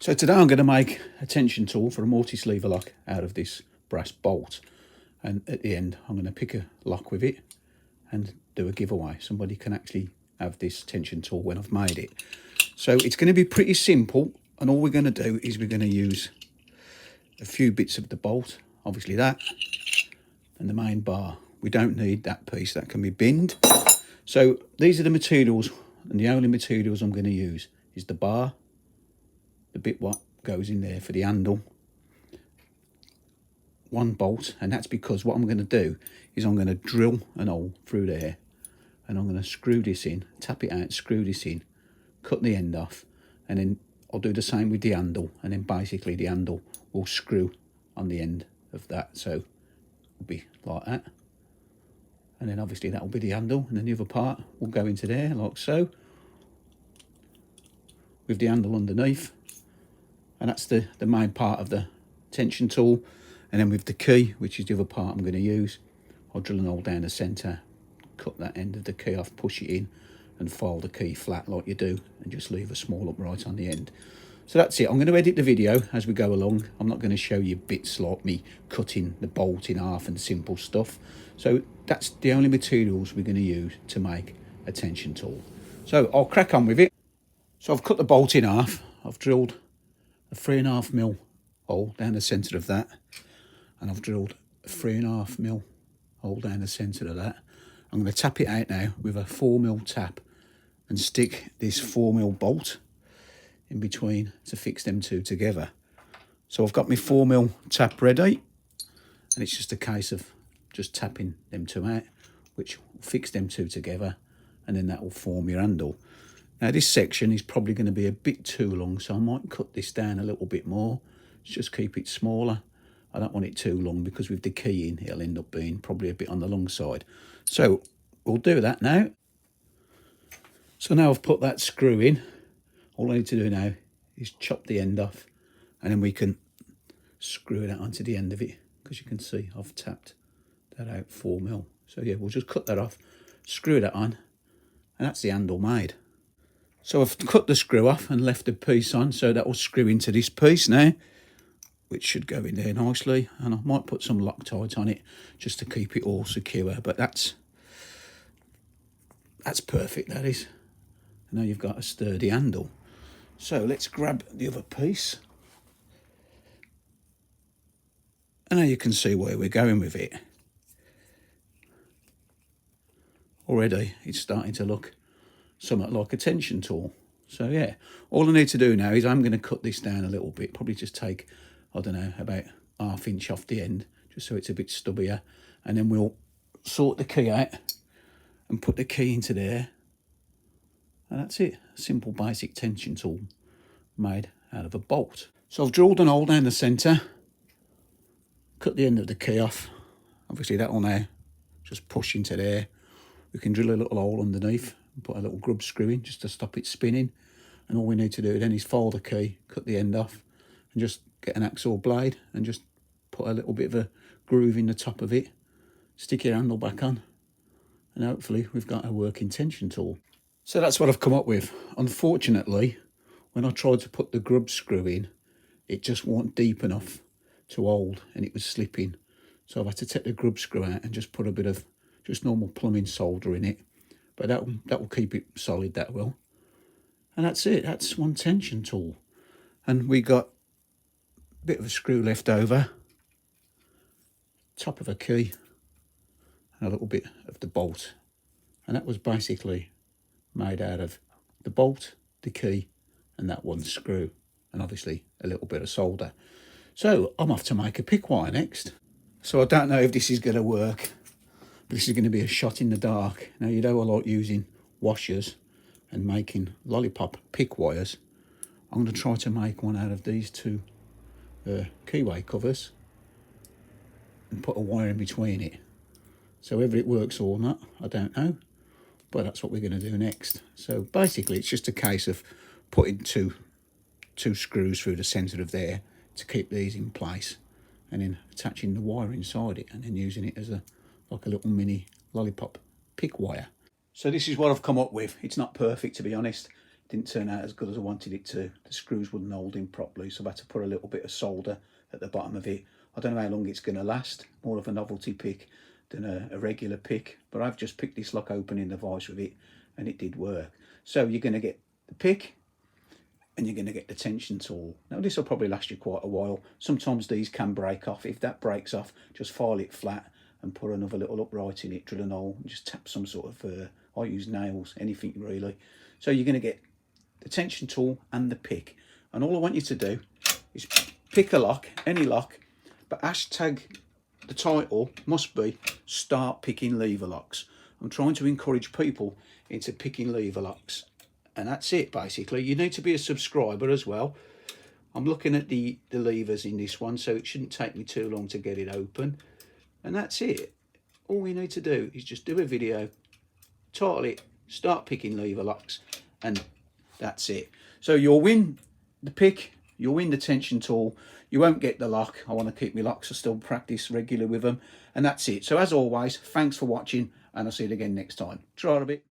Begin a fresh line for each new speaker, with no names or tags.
So today I'm going to make a tension tool for a mortise lever lock out of this brass bolt, and at the end I'm going to pick a lock with it and do a giveaway. Somebody can actually have this tension tool when I've made it. So it's going to be pretty simple, and all we're going to do is we're going to use a few bits of the bolt, obviously that, and the main bar. We don't need that piece, that can be binned. So these are the materials, and the only materials I'm going to use is the bar, the bit what goes in there for the handle, one bolt, and that's because what I'm going to do is I'm going to drill an hole through there, and I'm going to screw this in, tap it out, screw this in, cut the end off, and then I'll do the same with the handle, and then basically the handle will screw on the end of that, so it'll be like that, and then obviously that will be the handle, and then the other part will go into there like so, with the handle underneath. And that's the main part of the tension tool. And then with the key, which is the other part I'm going to use, I'll drill an hole down the centre, cut that end of the key off, push it in, and file the key flat like you do, and just leave a small upright on the end. So that's it. I'm going to edit the video as we go along. I'm not going to show you bits like me cutting the bolt in half and simple stuff. So that's the only materials we're going to use to make a tension tool. So I'll crack on with it. So I've cut the bolt in half. I've drilled a 3.5mm hole down the centre of that, and I've drilled a 3.5mm hole down the centre of that. I'm going to tap it out now with a 4mm tap and stick this 4mm bolt in between to fix them two together. So I've got my 4mm tap ready, and it's just a case of just tapping them two out, which will fix them two together, and then that will form your handle. Now this section is probably going to be a bit too long, so I might cut this down a little bit more. Just keep it smaller. I don't want it too long because with the key in, it'll end up being probably a bit on the long side. So we'll do that now. So now I've put that screw in. All I need to do now is chop the end off, and then we can screw that onto the end of it, because you can see I've tapped that out 4mm. So yeah, we'll just cut that off, screw that on, and that's the handle made. So I've cut the screw off and left the piece on, so that will screw into this piece now, which should go in there nicely. And I might put some Loctite on it just to keep it all secure, but that's perfect, that is. And now you've got a sturdy handle. So let's grab the other piece. And now you can see where we're going with it. Already it's starting to look somewhat like a tension tool. So yeah, all I need to do now is I'm going to cut this down a little bit, probably just take, I don't know, about 1/2 inch off the end, just so it's a bit stubbier, and then we'll sort the key out and put the key into there, and that's it. A simple basic tension tool made out of a bolt. So I've drilled an hole down the centre, cut the end of the key off, obviously that will now just push into there. We can drill a little hole underneath and put a little grub screw in just to stop it spinning, and all we need to do then is file the key, cut the end off, and just get an hacksaw blade and just put a little bit of a groove in the top of it, stick your handle back on, and hopefully we've got a working tension tool. So that's what I've come up with. Unfortunately, when I tried to put the grub screw in, it just wasn't deep enough to hold, and it was slipping. So I've had to take the grub screw out and just put a bit of just normal plumbing solder in it. But that will keep it solid, that will. And that's it. That's one tension tool. And we got a bit of a screw left over, top of a key, and a little bit of the bolt. And that was basically made out of the bolt, the key, and that one screw. And obviously a little bit of solder. So I'm off to make a pick wire next. So I don't know if this is going to work, but this is going to be a shot in the dark. Now, you know I like using washers and making lollipop pick wires. I'm going to try to make one out of these two keyway covers and put a wire in between it. So whether it works or not, I don't know, but that's what we're going to do next. So basically it's just a case of putting two screws through the centre of there to keep these in place, and then attaching the wire inside it, and then using it as like a little mini lollipop pick wire. So this is what I've come up with. It's not perfect, to be honest. Didn't turn out as good as I wanted it to. The screws wouldn't hold in properly, so I've had to put a little bit of solder at the bottom of it. I don't know how long it's going to last. More of a novelty pick than a regular pick, but I've just picked this lock opening device with it, and it did work. So you're going to get the pick, and you're going to get the tension tool. Now this will probably last you quite a while. Sometimes these can break off. If that breaks off, just file it flat and put another little upright in it, drill a hole, and just tap some sort of, I use nails, anything really. So you're going to get the tension tool and the pick. And all I want you to do is pick a lock, any lock, but hashtag the title must be start picking lever locks. I'm trying to encourage people into picking lever locks. And that's it basically. You need to be a subscriber as well. I'm looking at the levers in this one, so it shouldn't take me too long to get it open. And that's it. All you need to do is just do a video, title it, start picking lever locks, and that's it. So you'll win the pick, you'll win the tension tool, you won't get the lock. I want to keep my locks, I still practice regular with them, and that's it. So as always, thanks for watching, and I'll see you again next time. Try a bit.